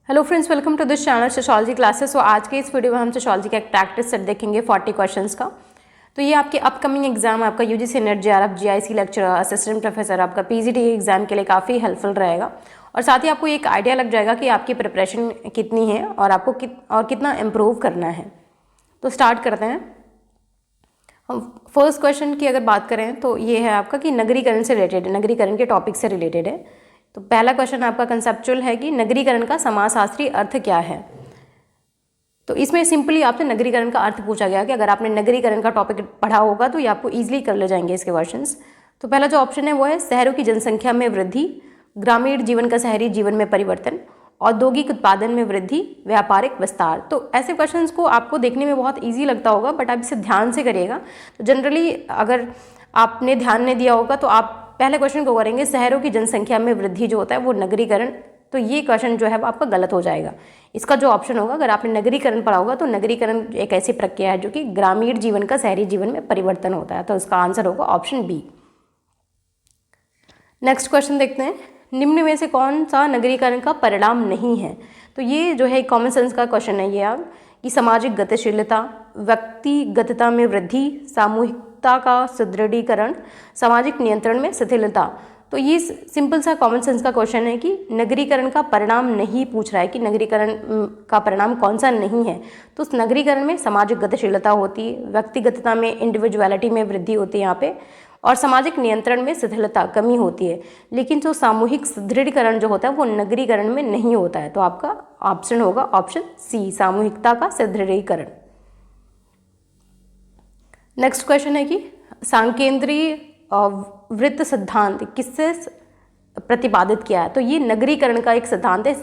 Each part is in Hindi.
Hello friends, welcome to this channel sociology classes. तो आज के इस वीडियो में हम सोशियोलॉजी का एक प्रैक्टिस सेट देखेंगे 40 क्वेश्चंस का। तो ये आपके अपकमिंग एग्जाम, आपका UGC net, JRF, GIC lecturer, assistant professor, आपका पीजीटी एग्जाम के लिए काफ़ी हेल्पफुल रहेगा और साथ ही आपको एक आइडिया लग जाएगा कि आपकी प्रिपरेशन कितनी है और आपको कितना इम्प्रूव करना है। तो स्टार्ट करते हैं। हम फर्स्ट क्वेश्चन की अगर बात करें तो ये है आपका कि नगरीकरण से रिलेटेड है, नगरीकरण के टॉपिक से रिलेटेड है। तो पहला क्वेश्चन आपका कंसेप्चुअल है कि नगरीकरण का समाजशास्त्री अर्थ क्या है। तो इसमें सिंपली आपसे नगरीकरण का अर्थ पूछा गया कि अगर आपने नगरीकरण का टॉपिक पढ़ा होगा तो ये आपको इजीली कर ले जाएंगे इसके क्वेश्चंस। तो पहला जो ऑप्शन है वो है शहरों की जनसंख्या में वृद्धि, ग्रामीण जीवन का शहरी जीवन में परिवर्तन, औद्योगिक उत्पादन में वृद्धि, व्यापारिक विस्तार। तो ऐसे क्वेश्चंस को आपको देखने में बहुत ईजी लगता होगा, बट आप इसे ध्यान से करिएगा। तो जनरली अगर आपने ध्यान नहीं दिया होगा तो आप पहले क्वेश्चन को करेंगे शहरों की जनसंख्या में वृद्धि जो होता है वो नगरीकरण, तो ये क्वेश्चन जो है वो आपका गलत हो जाएगा। इसका जो ऑप्शन होगा, अगर आपने नगरीकरण पढ़ा होगा तो नगरीकरण एक ऐसी प्रक्रिया है जो कि ग्रामीण जीवन का शहरी जीवन में परिवर्तन होता है। तो इसका आंसर होगा ऑप्शन बी। नेक्स्ट क्वेश्चन देखते हैं, निम्न में से कौन सा नगरीकरण का परिणाम नहीं है। तो ये जो है कॉमन सेंस का क्वेश्चन है ये आप कि सामाजिक गतिशीलता, व्यक्तिगतता में वृद्धि, सामूहिकता का सुदृढ़ीकरण, सामाजिक नियंत्रण में शिथिलता। तो ये सिंपल सा कॉमन सेंस का क्वेश्चन है कि नगरीकरण का परिणाम नहीं पूछ रहा है कि नगरीकरण का परिणाम कौन सा नहीं है। तो उस नगरीकरण में सामाजिक गतिशीलता होती है, व्यक्तिगतता में इंडिविजुअलिटी में वृद्धि होती है यहाँ पे, और सामाजिक नियंत्रण में शिथिलता कमी होती है। लेकिन जो सामूहिक सुदृढ़ीकरण जो होता है वो नगरीकरण में नहीं होता है। तो आपका ऑप्शन होगा ऑप्शन सी, सामूहिकता का सुदृढ़ीकरण। नेक्स्ट क्वेश्चन है कि सांकेंद्रीय वृत्त सिद्धांत किससे प्रतिपादित किया है। तो ये नगरीकरण का एक सिद्धांत है,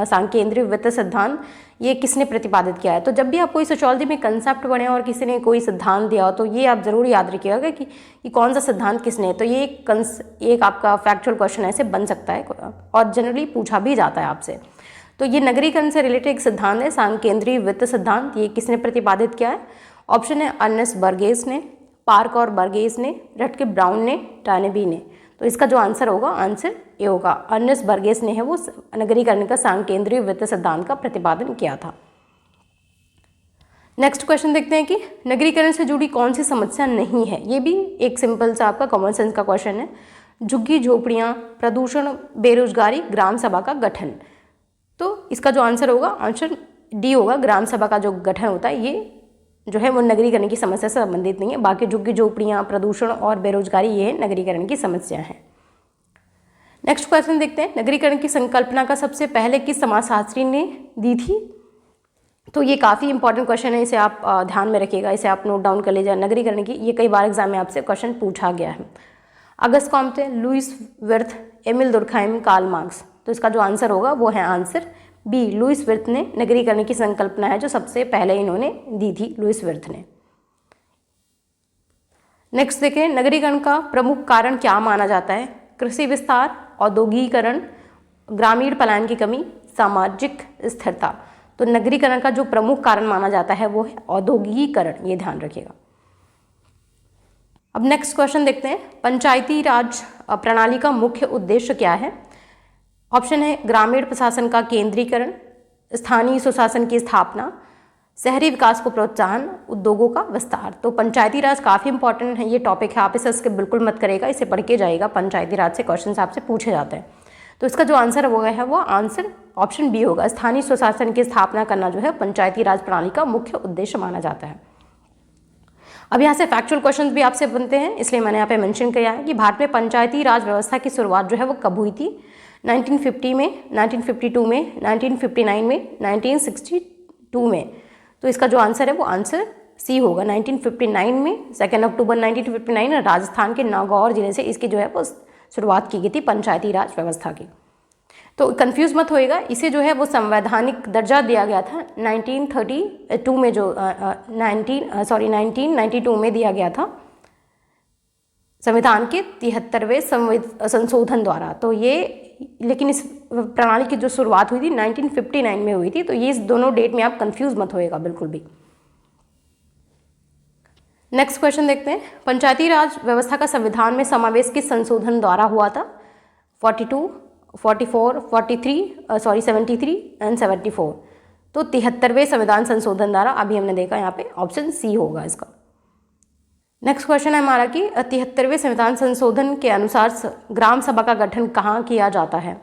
सांकेंद्रीय वृत्त सिद्धांत। ये किसने प्रतिपादित किया है। तो जब भी आप कोई सोशियोलॉजी में कंसेप्ट बने और किसी ने कोई सिद्धांत दिया हो तो ये आप जरूर याद रखिएगा कि कौन सा सिद्धांत किसने। तो ये एक आपका फैक्चुअल क्वेश्चन ऐसे बन सकता है और जनरली पूछा भी जाता है आपसे। तो ये नगरीकरण से रिलेटेड एक सिद्धांत है, सांकेंद्रीय वृत्त सिद्धांत। ये किसने प्रतिपादित किया है। ऑप्शन है अर्नेस्ट बर्गेस ने, पार्क और बर्गेस ने, रटके ब्राउन ने, टर्नेबी ने। तो इसका जो आंसर होगा, आंसर ए होगा। अर्नेस्ट बर्गेस ने है वो नगरीकरण का सांकेंद्रीय वृत्त सिद्धांत का प्रतिपादन किया था। नेक्स्ट क्वेश्चन देखते हैं कि नगरीकरण से जुड़ी कौन सी समस्या नहीं है। ये भी एक सिंपल सा आपका कॉमन सेंस का क्वेश्चन है। झुग्गी झोपड़ियाँ, प्रदूषण, बेरोजगारी, ग्राम सभा का गठन। तो इसका जो आंसर होगा, आंसर डी होगा। ग्राम सभा का जो गठन होता है ये जो है वो नगरीकरण की समस्या से संबंधित नहीं है। बाकी झुग्गी झोपड़ियाँ, प्रदूषण और बेरोजगारी ये नगरीकरण की समस्या है। नेक्स्ट क्वेश्चन देखते हैं, नगरीकरण की संकल्पना का सबसे पहले किस समाजशास्त्री ने दी थी। तो ये काफ़ी इंपॉर्टेंट क्वेश्चन है, इसे आप ध्यान में रखिएगा, इसे आप नोट डाउन कर लीजिए। नगरीकरण की ये कई बार एग्जाम में आपसे क्वेश्चन पूछा गया है। Auguste Comte, Louis Wirth, Emile Durkheim, Karl Marx. तो इसका जो आंसर होगा वो है आंसर बी, लुईस विर्थ ने नगरीकरण की संकल्पना है जो सबसे पहले इन्होंने दी थी, लुईस विर्थ ने। नेक्स्ट देखें, नगरीकरण का प्रमुख कारण क्या माना जाता है। कृषि विस्तार, औद्योगिकरण, ग्रामीण पलायन की कमी, सामाजिक स्थिरता। तो नगरीकरण का जो प्रमुख कारण माना जाता है वो है औद्योगिकरण, ये ध्यान रखिएगा। अब नेक्स्ट क्वेश्चन देखते हैं, पंचायती राज प्रणाली का मुख्य उद्देश्य क्या है। ऑप्शन है ग्रामीण प्रशासन का केंद्रीकरण, स्थानीय सुशासन की स्थापना, शहरी विकास को प्रोत्साहन, उद्योगों का विस्तार। तो पंचायती राज काफ़ी इंपॉर्टेंट है, ये टॉपिक है, आप इसे स्किप बिल्कुल मत करेगा, इसे पढ़ के जाएगा। पंचायती राज से क्वेश्चन आपसे पूछे जाते हैं। तो इसका जो आंसर हो गया है वो आंसर ऑप्शन बी होगा। स्थानीय सुशासन की स्थापना करना जो है पंचायती राज प्रणाली का मुख्य उद्देश्य माना जाता है। अब यहाँ से फैक्चुअल क्वेश्चंस भी आपसे बनते हैं, इसलिए मैंने यहाँ पे मेंशन किया है कि भारत में पंचायती राज व्यवस्था की शुरुआत जो है वो कब हुई थी। 1950 में, 1952 में, 1959 में, 1962 में। तो इसका जो आंसर है वो आंसर सी होगा। 1959 में, 2 अक्टूबर 1959 राजस्थान के नागौर जिले से इसकी जो है वो शुरुआत की गई थी पंचायती राज व्यवस्था की। तो कंफ्यूज मत होएगा, इसे जो है वो संवैधानिक दर्जा दिया गया था 1932 में, जो 1992 में दिया गया था संविधान के 73वें संशोधन द्वारा। तो ये, लेकिन इस प्रणाली की जो शुरुआत हुई थी 1959 में हुई थी। तो ये इस दोनों डेट में आप कंफ्यूज मत होएगा बिल्कुल भी। नेक्स्ट क्वेश्चन देखते हैं, पंचायती राज व्यवस्था का संविधान में समावेश किस संशोधन द्वारा हुआ था। 42, 44, 43 सॉरी 73 एंड 74। तो 73वें संविधान संशोधन द्वारा अभी हमने देखा यहाँ पे ऑप्शन सी होगा इसका। नेक्स्ट क्वेश्चन है हमारा कि 73वें संविधान संशोधन के अनुसार ग्राम सभा का गठन कहाँ किया जाता है?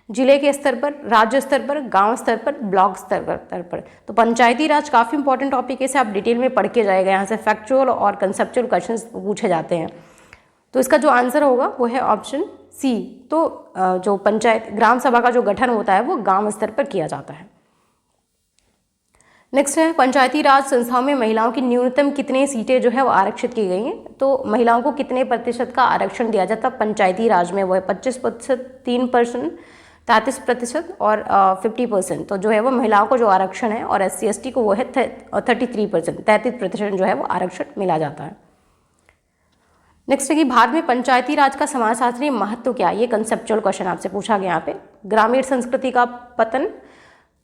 जिले के स्तर पर, राज्य स्तर पर, गांव स्तर पर, ब्लॉक स्तर पर। तो पंचायती राज काफ़ी इंपॉर्टेंट टॉपिक है, इसे आप डिटेल में पढ़ के जाएगा। यहाँ से फैक्चुअल और कंसेप्चुअल क्वेश्चन पूछे जाते हैं। तो इसका जो आंसर होगा वो है ऑप्शन सी। तो जो पंचायत ग्राम सभा का जो गठन होता है वो गांव स्तर पर किया जाता है। नेक्स्ट है पंचायती राज संस्थाओं में महिलाओं की न्यूनतम कितनी सीटें जो है वो आरक्षित की गई हैं? तो महिलाओं को कितने प्रतिशत का आरक्षण दिया जाता है पंचायती राज में? वो है 25%, 3%, 33% और 50%। तो जो है वो महिलाओं को जो आरक्षण है, और SC ST को वो है 33%, 33% जो है वो आरक्षण मिला जाता है। नेक्स्ट है कि भारत में पंचायती राज का समाजशास्त्रीय महत्व क्या है? ये कंसेप्चुअल क्वेश्चन आपसे पूछा गया यहाँ पे। ग्रामीण संस्कृति का पतन,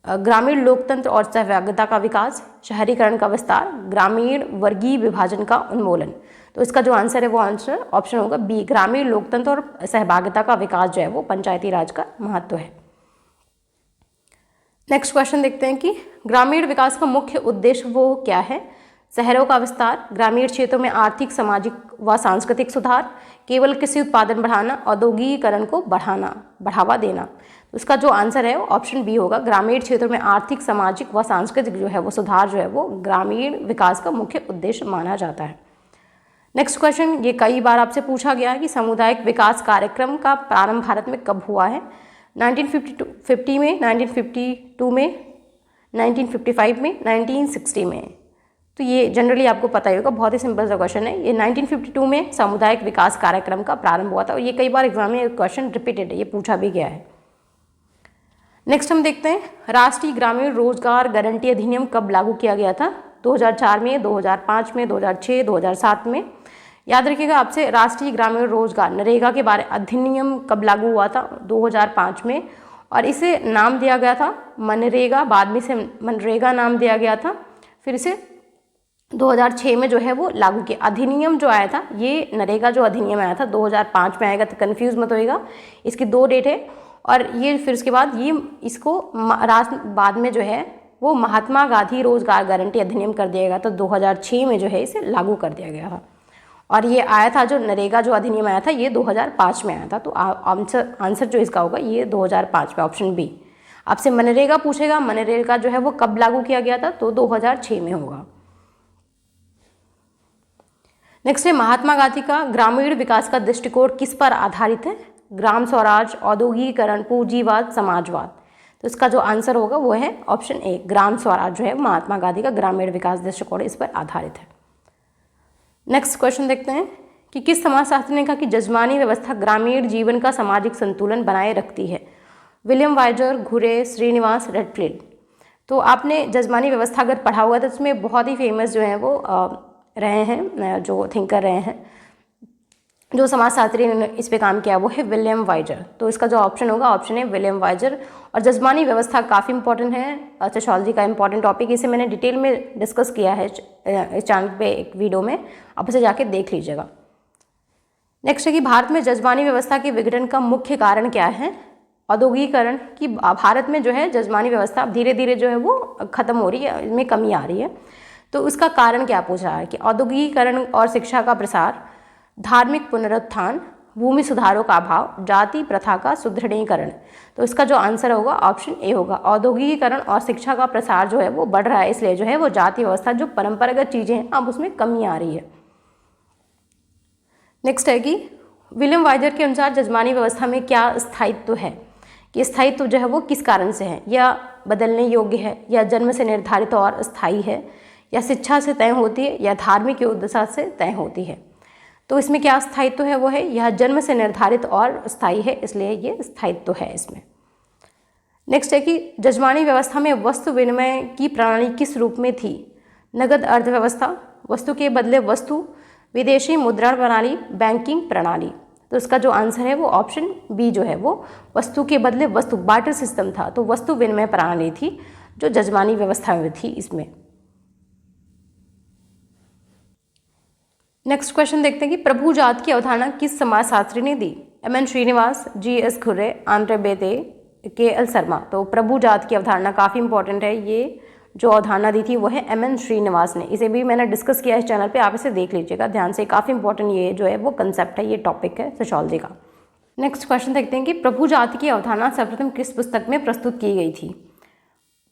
ग्रामीण लोकतंत्र और सहभागिता का विकास, शहरीकरण का विस्तार, ग्रामीण वर्गीय विभाजन का उन्मूलन। तो इसका जो आंसर है वो आंसर ऑप्शन होगा बी, ग्रामीण लोकतंत्र और सहभागिता का विकास जो है वो पंचायती राज का महत्व है। नेक्स्ट क्वेश्चन देखते हैं कि ग्रामीण विकास का मुख्य उद्देश्य वो क्या है? शहरों का विस्तार, ग्रामीण क्षेत्रों में आर्थिक, सामाजिक व सांस्कृतिक सुधार, केवल कृषि उत्पादन बढ़ाना, औद्योगिकीकरण को बढ़ावा देना। तो इसका जो आंसर है वो ऑप्शन बी होगा, ग्रामीण क्षेत्रों में आर्थिक, सामाजिक व सांस्कृतिक जो है वो सुधार जो है वो ग्रामीण विकास का मुख्य उद्देश्य माना जाता है। नेक्स्ट क्वेश्चन, ये कई बार आपसे पूछा गया है कि सामुदायिक विकास कार्यक्रम का प्रारंभ भारत में कब हुआ है? 1950 में, 1952 में, 1955 में, 1960 में। तो ये जनरली आपको पता ही होगा, बहुत ही सिंपल सा क्वेश्चन है। ये 1952 में सामुदायिक विकास कार्यक्रम का प्रारंभ हुआ था, और ये कई बार एग्जाम में क्वेश्चन रिपीटेड है, ये पूछा भी गया है। नेक्स्ट हम देखते हैं राष्ट्रीय ग्रामीण रोजगार गारंटी अधिनियम कब लागू किया गया था? 2004 में, 2005 में, 2006, 2007 में। याद रखिएगा आपसे, राष्ट्रीय ग्रामीण रोजगार नरेगा के बारे अधिनियम कब लागू हुआ था? 2005 में, और इसे नाम दिया गया था मनरेगा, बाद में इसे मनरेगा नाम दिया गया था, फिर इसे 2006 में जो है वो लागू किया। अधिनियम जो आया था, ये नरेगा जो अधिनियम आया था 2005 में आएगा, तो कन्फ्यूज़ मत होइएगा, इसकी 2 डेट है। और ये फिर उसके बाद ये इसको बाद में जो है वो महात्मा गांधी रोजगार गारंटी अधिनियम कर दिया गया, तो 2006 में जो है इसे लागू कर दिया गया था। और ये आया था, जो नरेगा जो अधिनियम आया था ये 2005 में आया था। तो आंसर जो इसका होगा ये 2005 में, ऑप्शन बी। आपसे मनरेगा पूछेगा, मनरेगा जो है वो कब लागू किया गया था? तो 2006 में होगा। नेक्स्ट है महात्मा गांधी का ग्रामीण विकास का दृष्टिकोण किस पर आधारित है? ग्राम स्वराज, औद्योगिकीकरण, पूंजीवाद, समाजवाद। तो इसका जो आंसर होगा वो है ऑप्शन ए, ग्राम स्वराज जो है महात्मा गांधी का ग्रामीण विकास दृष्टिकोण इस पर आधारित है। नेक्स्ट क्वेश्चन देखते हैं कि किस समाजशास्त्री ने कहा कि जजमानी व्यवस्था ग्रामीण जीवन का सामाजिक संतुलन बनाए रखती है? विलियम वाइजर, घुरे, श्रीनिवास, रेडफील्ड। तो आपने जजमानी व्यवस्था अगर पढ़ा हुआ तो उसमें बहुत ही फेमस जो है वो रहे हैं, जो थिंकर रहे हैं, जो समाजशास्त्री ने इस पे काम किया वो है विलियम वाइजर। तो इसका जो ऑप्शन होगा ऑप्शन है विलियम वाइजर। और जजमानी व्यवस्था काफ़ी इंपॉर्टेंट है, सोशियोलॉजी का इंपॉर्टेंट टॉपिक, इसे मैंने डिटेल में डिस्कस किया है इस चैनल पे एक वीडियो में, आप उसे जाके देख लीजिएगा। नेक्स्ट है कि भारत में जजमानी व्यवस्था के विघटन का मुख्य कारण क्या है? औद्योगिकीकरण, की भारत में जो है जजमानी व्यवस्था धीरे धीरे जो है वो खत्म हो रही है, इसमें कमी आ रही है। तो उसका कारण क्या पूछा है कि औद्योगिकीकरण और शिक्षा का प्रसार, धार्मिक पुनरुत्थान, भूमि सुधारों का अभाव, जाति प्रथा का सुदृढ़ीकरण। तो इसका जो आंसर होगा ऑप्शन ए होगा, औद्योगिकीकरण और शिक्षा का प्रसार जो है वो बढ़ रहा है, इसलिए जो है वो जाति व्यवस्था जो परंपरागत चीज़ें हैं अब उसमें कमी आ रही है। नेक्स्ट है कि विलियम वाइजर के अनुसार जजमानी व्यवस्था में क्या स्थायित्व है? कि स्थायित्व जो है वो किस कारण से है? या बदलने योग्य है, या जन्म से निर्धारित और स्थायी है, या शिक्षा से तय होती है, या धार्मिक योग्यता से तय होती है। तो इसमें क्या स्थायित्व है वो है यह जन्म से निर्धारित और स्थायी है, इसलिए ये स्थायित्व है इसमें। नेक्स्ट है कि जजमानी व्यवस्था में वस्तु विनिमय की प्रणाली किस रूप में थी? नगद अर्थव्यवस्था, वस्तु के बदले वस्तु, विदेशी मुद्रण प्रणाली, बैंकिंग प्रणाली। तो इसका जो आंसर है वो ऑप्शन बी जो है वो वस्तु के बदले वस्तु, बार्टर सिस्टम था, तो वस्तु विनिमय प्रणाली थी जो जजमानी व्यवस्था में थी इसमें। नेक्स्ट क्वेश्चन देखते हैं कि प्रभु जात की अवधारणा किस समाजशास्त्री ने दी? एम.एन. श्रीनिवास, जी.एस. Ghurye, Andre Beteille, K L. शर्मा। तो प्रभु जाति की अवधारणा काफ़ी इंपॉर्टेंट है। ये जो अवधारणा दी थी वो है एम.एन. श्रीनिवास ने। इसे भी मैंने डिस्कस किया इस चैनल पे, आप इसे देख लीजिएगा ध्यान से। काफ़ी इंपॉर्टेंट ये जो है वो कंसेप्ट है, ये टॉपिक है सोशियोलॉजी का। नेक्स्ट क्वेश्चन देखते हैं कि प्रभु जाति की अवधारणा सर्वप्रथम किस पुस्तक में प्रस्तुत की गई थी।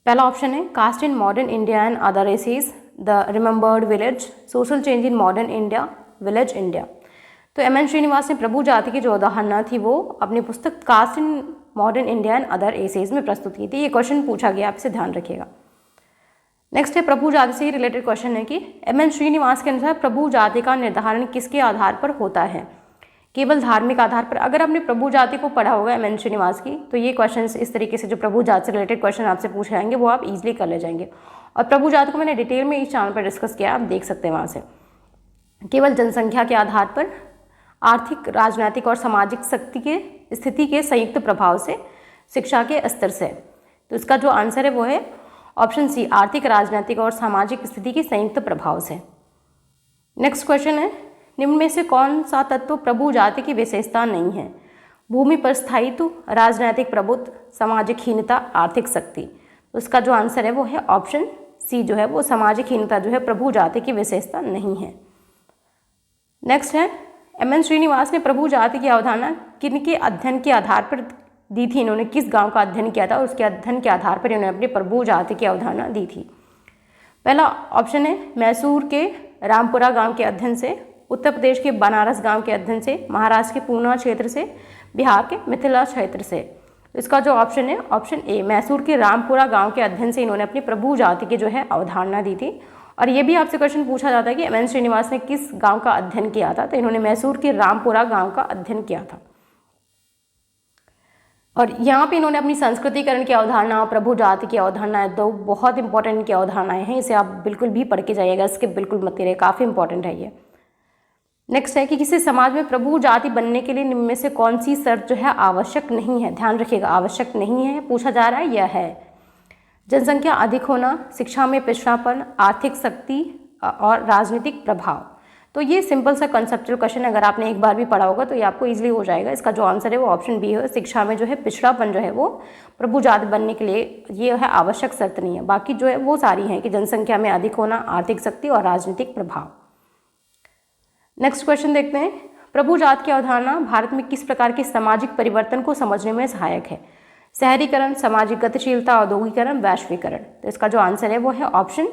पहला ऑप्शन है caste in modern India and other races, the remembered village, social change in modern India, village India. तो एम.एन. श्रीनिवास ने प्रभु जाति की जो अवधारणा थी वो अपनी पुस्तक caste in modern India and other races में प्रस्तुत की थी। ये क्वेश्चन पूछा गया, आप इसे ध्यान रखिएगा। नेक्स्ट है प्रभु जाति से ही रिलेटेड क्वेश्चन है कि एम.एन. श्रीनिवास के अनुसार प्रभु जाति का निर्धारण किसके आधार पर होता है। केवल धार्मिक आधार पर। अगर आपने प्रभु जाति को पढ़ा होगा एम.एन. श्रीनिवास की, तो ये क्वेश्चंस इस तरीके से जो प्रभु जाति से रिलेटेड क्वेश्चन आपसे पूछे जाएंगे वो आप इजीली कर ले जाएंगे। और प्रभु जाति को मैंने डिटेल में इस चैनल पर डिस्कस किया, आप देख सकते हैं वहाँ से। केवल जनसंख्या के आधार पर, आर्थिक, राजनीतिक और सामाजिक शक्ति के स्थिति के संयुक्त प्रभाव से, शिक्षा के स्तर से। तो इसका जो आंसर है वो है ऑप्शन सी, आर्थिक, राजनीतिक और सामाजिक स्थिति के संयुक्त प्रभाव से। नेक्स्ट क्वेश्चन है निम्न में से कौन सा तत्व प्रभु जाति की विशेषता नहीं है। भूमि पर स्थायित्व, राजनीतिक प्रभुत्व, सामाजिक हीनता, आर्थिक शक्ति। तो इसका जो आंसर है वो है ऑप्शन सी, जो है वो सामाजिक हीनता जो है प्रभु जाति की विशेषता नहीं है। नेक्स्ट है एम.एन. श्रीनिवास ने प्रभु जाति की अवधारणा किनके अध्ययन के आधार पर दी थी। इन्होंने किस गांव का अध्ययन किया था, उसके अध्ययन के आधार पर इन्होंने अपनी प्रभु जाति की अवधारणा दी थी। पहला ऑप्शन है मैसूर के रामपुरा गांव के अध्ययन से, उत्तर प्रदेश के बनारस गांव के अध्ययन से, महाराष्ट्र के पूना क्षेत्र से, बिहार के मिथिला क्षेत्र से। तो इसका जो ऑप्शन है ऑप्शन ए, मैसूर के रामपुरा गांव के अध्ययन से इन्होंने अपनी प्रभु जाति की जो है अवधारणा दी थी। और ये भी आपसे क्वेश्चन पूछा जाता है कि एम.एन. श्रीनिवास ने किस गांव का अध्ययन किया था, तो इन्होंने मैसूर के रामपुरा गांव का अध्ययन किया था। और यहाँ पे इन्होंने अपनी संस्कृतिकरण की अवधारणा, प्रभु जाति की अवधारणा, दो बहुत इंपॉर्टेंट की अवधारणाएं हैं, इसे आप बिल्कुल भी पढ़ के जाइएगा, इसके बिल्कुल मत करिए, काफ़ी इंपॉर्टेंट है ये। नेक्स्ट है कि किसी समाज में प्रभु जाति बनने के लिए निम्न में से कौन सी शर्त जो है आवश्यक नहीं है। ध्यान रखिएगा, आवश्यक नहीं है पूछा जा रहा है, यह है जनसंख्या अधिक होना, शिक्षा में पिछड़ापन, आर्थिक शक्ति और राजनीतिक प्रभाव। तो ये सिंपल सा कंसेप्चुअल क्वेश्चन, अगर आपने एक बार भी पढ़ा होगा तो ये आपको इजीली हो जाएगा। इसका जो आंसर है वो ऑप्शन बी है, शिक्षा में जो है पिछड़ापन जो है वो प्रभु जाति बनने के लिए ये है आवश्यक शर्त नहीं है। बाकी जो है वो सारी हैं कि जनसंख्या में अधिक होना, आर्थिक शक्ति और राजनीतिक प्रभाव। नेक्स्ट क्वेश्चन देखते हैं, प्रभु जाति की अवधारणा भारत में किस प्रकार के सामाजिक परिवर्तन को समझने में सहायक है। शहरीकरण, सामाजिक गतिशीलता, औद्योगिकरण, वैश्वीकरण। तो इसका जो आंसर है वो है ऑप्शन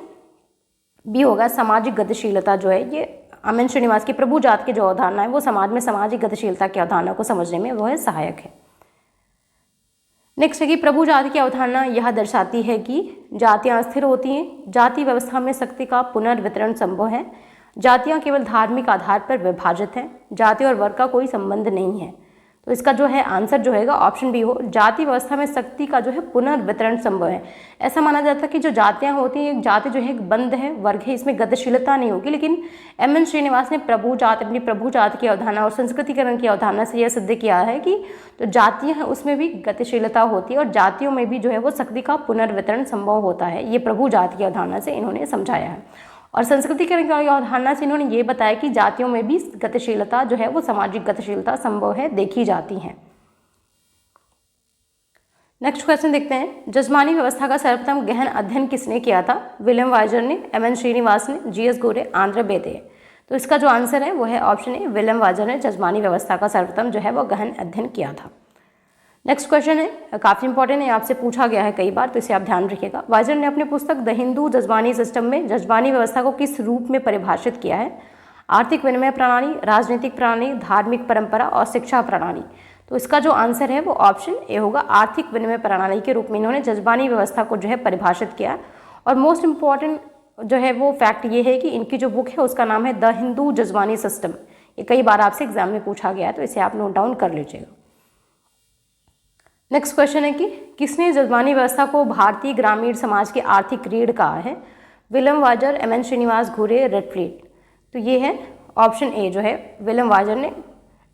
बी होगा, सामाजिक गतिशीलता जो है ये एम.एन. श्रीनिवास की प्रभु जाति की जो अवधारणा है वो समाज में सामाजिक गतिशीलता की अवधारणा को समझने में वो है सहायक है। नेक्स्ट है कि प्रभु जाति की अवधारणा यह दर्शाती है कि जातियाँ स्थिर होती हैं, जाति व्यवस्था में शक्ति का पुनर्वितरण संभव है, जातियाँ केवल धार्मिक आधार पर विभाजित हैं, जाति और वर्ग का कोई संबंध नहीं है। तो इसका जो है आंसर जो है ऑप्शन बी हो, जाति व्यवस्था में शक्ति का जो है पुनर्वितरण संभव है। ऐसा माना जाता है कि जो जातियाँ होती हैं, एक जाति जो है एक बंद है, वर्ग है, इसमें गतिशीलता नहीं होगी। लेकिन एम.एन. श्रीनिवास ने अपनी प्रभु जाति की अवधारणा और संस्कृतिकरण की अवधारणा से यह सिद्ध किया है कि जो जातियाँ हैं उसमें भी गतिशीलता होती है और जातियों में भी जो है वो शक्ति का पुनर्वितरण संभव होता है। ये प्रभु जाति की अवधारणा से इन्होंने समझाया है। और संस्कृतिकरण की अवधारणा से इन्होंने ये बताया कि जातियों में भी गतिशीलता जो है वो सामाजिक गतिशीलता संभव है, देखी जाती है। नेक्स्ट क्वेश्चन देखते हैं, जजमानी व्यवस्था का सर्वप्रथम गहन अध्ययन किसने किया था। विलियम वाइजर ने, एम.एन. श्रीनिवास ने, जी.एस. खुरे, आंध्रे बेदे। तो इसका जो आंसर है वो है ऑप्शन ए, विलियम वाइजर ने जजमानी व्यवस्था का सर्वप्रथम जो है वो गहन अध्ययन किया था। नेक्स्ट क्वेश्चन है, काफ़ी इंपॉर्टेंट है, आपसे पूछा गया है कई बार, तो इसे आप ध्यान रखिएगा। वाइजर ने अपनी पुस्तक द हिंदू जजबानी सिस्टम में जजबानी व्यवस्था को किस रूप में परिभाषित किया है। आर्थिक विनिमय प्रणाली, राजनीतिक प्रणाली, धार्मिक परंपरा और शिक्षा प्रणाली। तो इसका जो आंसर है वो ऑप्शन ए होगा, आर्थिक विनिमय प्रणाली के रूप में इन्होंने जजबानी व्यवस्था को जो है परिभाषित किया। और मोस्ट इंपॉर्टेंट जो है वो फैक्ट ये है कि इनकी जो बुक है उसका नाम है द हिंदू जजबानी सिस्टम। ये कई बार आपसे एग्जाम में पूछा गया है, तो इसे आप नोट डाउन कर लीजिएगा। नेक्स्ट क्वेश्चन है कि किसने जजबानी व्यवस्था को भारतीय ग्रामीण समाज की आर्थिक रीढ़ कहा है। William Wiser, M N. Srinivas, Ghurye, Redfield. तो ये है ऑप्शन ए जो है, विलियम वाइजर ने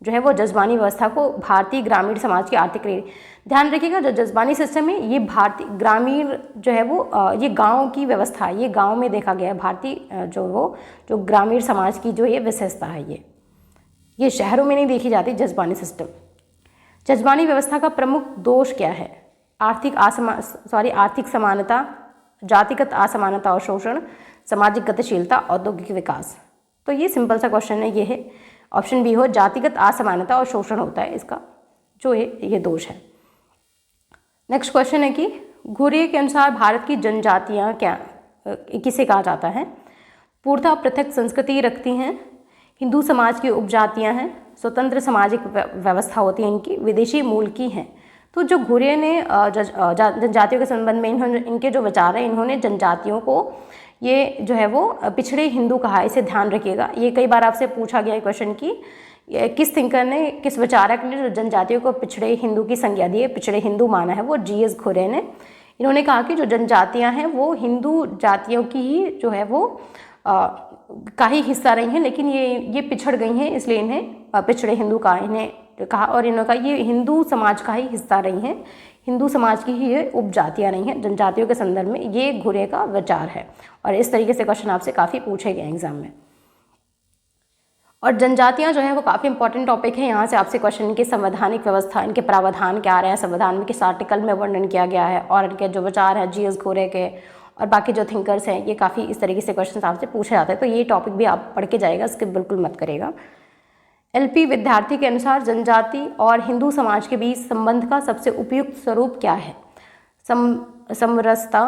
जो है वो जजबानी व्यवस्था को भारतीय ग्रामीण समाज की आर्थिक रीढ़। ध्यान रखिएगा, जो जजबानी सिस्टम है ये भारतीय ग्रामीण जो है वो ये गांव की व्यवस्था है, ये गांव में देखा गया है। भारतीय जो ग्रामीण समाज की जो ये विशेषता है, ये शहरों में नहीं देखी जाती जजबानी सिस्टम, जजमानी व्यवस्था का प्रमुख दोष क्या है? आर्थिक समानता, जातिगत असमानता और शोषण, सामाजिक गतिशीलता, औद्योगिक विकास। तो ये सिंपल सा क्वेश्चन है, ये है ऑप्शन बी हो, जातिगत असमानता और शोषण होता है इसका जो है ये दोष है। नेक्स्ट क्वेश्चन है कि घुरिये के अनुसार भारत की जनजातियाँ क्या किसे कहा जाता है? पूर्णतः पृथक संस्कृति रखती हैं, हिंदू समाज की उपजातियाँ हैं, स्वतंत्र सामाजिक व्यवस्था होती है इनकी, विदेशी मूल की हैं। तो जो घुरिये ने जनजातियों के संबंध में इनके जो विचार हैं, इन्होंने जनजातियों को ये जो है वो पिछड़े हिंदू कहा, इसे ध्यान रखिएगा। ये कई बार आपसे पूछा गया है क्वेश्चन की किस थिंकर ने, किस विचारक ने जो जनजातियों को पिछड़े हिंदू की संज्ञा दी है, पिछड़े हिंदू माना है, वो जी.एस. घुरिये ने। इन्होंने कहा कि जो जनजातियाँ हैं वो हिंदू जातियों की ही जो है वो का ही हिस्सा रही हैं, लेकिन ये पिछड़ गई हैं, इसलिए इन्हें पिछड़े हिंदू का इन्हें कहा। और इन्होंने कहा ये हिंदू समाज का ही हिस्सा रही हैं, हिंदू समाज की ही ये उपजातियाँ नहीं हैं जनजातियों के संदर्भ में, ये घुरिये का विचार है। और इस तरीके से क्वेश्चन आपसे काफ़ी पूछे गए एग्जाम में। और जनजातियाँ जो है वो काफ़ी इंपॉर्टेंट टॉपिक है। यहाँ से आपसे क्वेश्चन इनकी संवैधानिक व्यवस्था, इनके प्रावधान क्या रहे हैं, संविधान में किस आर्टिकल में वर्णन किया गया है, और इनके जो विचार हैं जी.एस. घुरिये के और बाकी जो थिंकर्स हैं, ये काफ़ी इस तरीके से क्वेश्चन आपसे पूछे जाते हैं। तो ये टॉपिक भी आप पढ़ के जाएगा, स्किप बिल्कुल मत करेगा। एलपी विद्यार्थी के अनुसार जनजाति और हिंदू समाज के बीच संबंध का सबसे उपयुक्त स्वरूप क्या है? समरसता,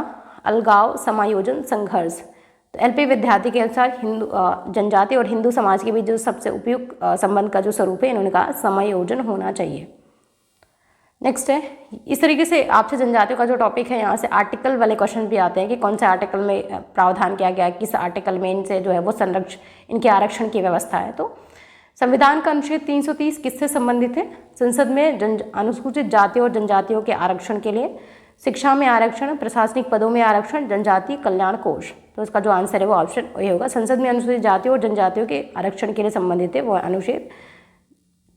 अलगाव, समायोजन, संघर्ष। तो एलपी विद्यार्थी के अनुसार जनजाति और हिंदू समाज के बीच जो सबसे उपयुक्त संबंध का जो स्वरूप है, इन्होंने कहा समायोजन होना चाहिए। नेक्स्ट है, इस तरीके से आपसे जनजातियों का जो टॉपिक है, यहाँ से आर्टिकल वाले क्वेश्चन भी आते हैं कि कौन से आर्टिकल में प्रावधान किया गया है, किस आर्टिकल में इनसे जो है वो इनके आरक्षण की व्यवस्था है। तो संविधान का अनुच्छेद 330 किससे संबंधित है? संसद में अनुसूचित जातियों और जनजातियों के आरक्षण के लिए, शिक्षा में आरक्षण, प्रशासनिक पदों में आरक्षण, जनजाति कल्याण कोष। तो इसका जो आंसर है वो ऑप्शन ये होगा, संसद में अनुसूचित जातियों और जनजातियों के आरक्षण के लिए संबंधित है वो अनुच्छेद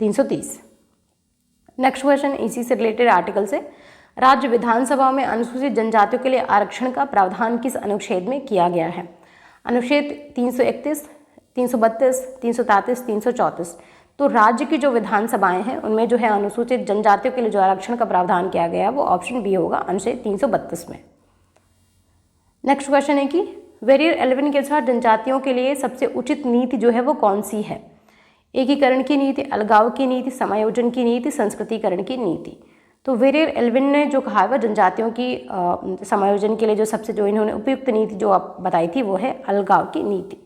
330। नेक्स्ट क्वेश्चन इसी से रिलेटेड आर्टिकल से, राज्य विधानसभा में अनुसूचित जनजातियों के लिए आरक्षण का प्रावधान किस अनुच्छेद में किया गया है? अनुच्छेद 331, 332, 333, 334। तो राज्य की जो विधानसभाएं हैं उनमें जो है अनुसूचित जनजातियों के लिए जो आरक्षण का प्रावधान किया गया है वो ऑप्शन बी होगा, अनुच्छेद 332 में। नेक्स्ट क्वेश्चन है कि वेरियर 11 के अनुसार जनजातियों के लिए सबसे उचित नीति जो है वो कौन सी है? एकीकरण की नीति, अलगाव की नीति, समायोजन की नीति, संस्कृतिकरण की नीति। तो वेरियर 11 ने जो कहा है वह जनजातियों की समायोजन के लिए जो सबसे जो इन्होंने उपयुक्त नीति जो आप बताई थी वो है अलगाव की नीति।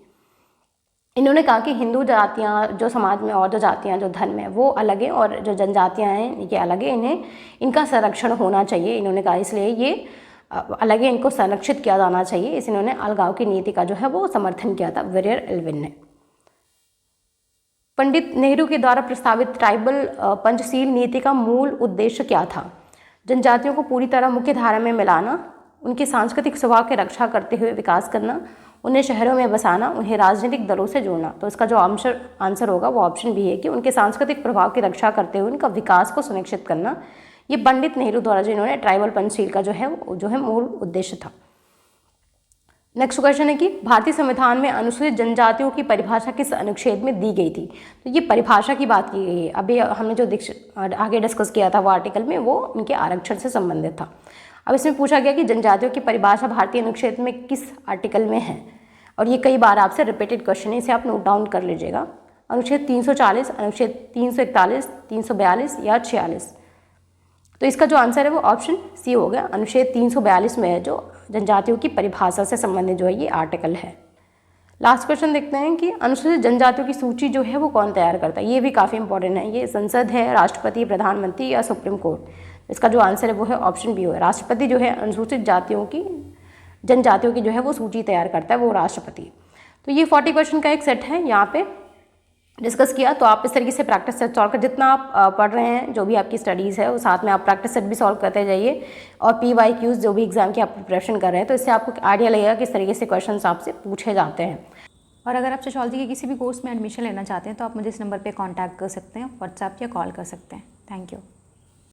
इन्होंने कहा कि हिंदू जातियाँ जो समाज में और जो जातियाँ जो धर्म है वो अलग है और जो जनजातियाँ हैं ये अलग है, इन्हें इनका संरक्षण होना चाहिए। इन्होंने कहा इसलिए ये अलग है, इनको संरक्षित किया जाना चाहिए। इस इन्होंने अलगाव की नीति का जो है वो समर्थन किया था वेरियर 11 ने। पंडित नेहरू के द्वारा प्रस्तावित ट्राइबल पंचशील नीति का मूल उद्देश्य क्या था? जनजातियों को पूरी तरह मुख्य धारा में मिलाना, उनके सांस्कृतिक स्वभाव की रक्षा करते हुए विकास करना, उन्हें शहरों में बसाना, उन्हें राजनीतिक दलों से जोड़ना। तो इसका जो आंसर होगा वो ऑप्शन बी है कि उनके सांस्कृतिक प्रभाव की रक्षा करते हुए उनका विकास को सुनिश्चित करना। ये पंडित नेहरू द्वारा जो इन्होंने ट्राइबल पंचशील का जो है मूल उद्देश्य था। नेक्स्ट क्वेश्चन है कि भारतीय संविधान में अनुसूचित जनजातियों की परिभाषा किस अनुच्छेद में दी गई थी? तो ये परिभाषा की बात की गई है। अभी हमने जो आगे डिस्कस किया था वो आर्टिकल में वो उनके आरक्षण से संबंधित था। अब इसमें पूछा गया कि जनजातियों की परिभाषा भारतीय अनुच्छेद में किस आर्टिकल में है, और ये कई बार आपसे रिपीटेड क्वेश्चन है, इसे आप नोट डाउन कर लीजिएगा। अनुच्छेद 340, अनुच्छेद 341, 342 या 46। तो इसका जो आंसर है वो ऑप्शन सी हो गया, अनुच्छेद 342 में है जो जनजातियों की परिभाषा से संबंधित जो है ये आर्टिकल है। लास्ट क्वेश्चन देखते हैं कि अनुसूचित जनजातियों की सूची जो है वो कौन तैयार करता है? ये भी काफ़ी इंपॉर्टेंट है। ये संसद है, राष्ट्रपति, प्रधानमंत्री या सुप्रीम कोर्ट? इसका जो आंसर है वो है ऑप्शन बी है, राष्ट्रपति जो है अनुसूचित जनजातियों की जो है वो सूची तैयार करता है, वो राष्ट्रपति। तो ये 40 क्वेश्चन का एक सेट है यहाँ पे डिस्कस किया। तो आप इस तरीके से प्रैक्टिस सेट सॉल्व कर, जितना आप पढ़ रहे हैं जो भी आपकी स्टडीज़ है वो साथ में आप प्रैक्टिस सेट भी सॉल्व करते जाइए, और PYQs जो भी एग्जाम की आप प्रिपरेशन कर रहे हैं, तो इससे आपको आइडिया लगेगा किस तरीके से क्वेश्चन आपसे पूछे जाते हैं। और अगर आप सोशियोलॉजी के किसी भी कोर्स में एडमिशन लेना चाहते हैं तो आप मुझे इस नंबर पर कॉन्टैक्ट कर सकते हैं, व्हाट्सएप या कॉल कर सकते हैं। Thank you.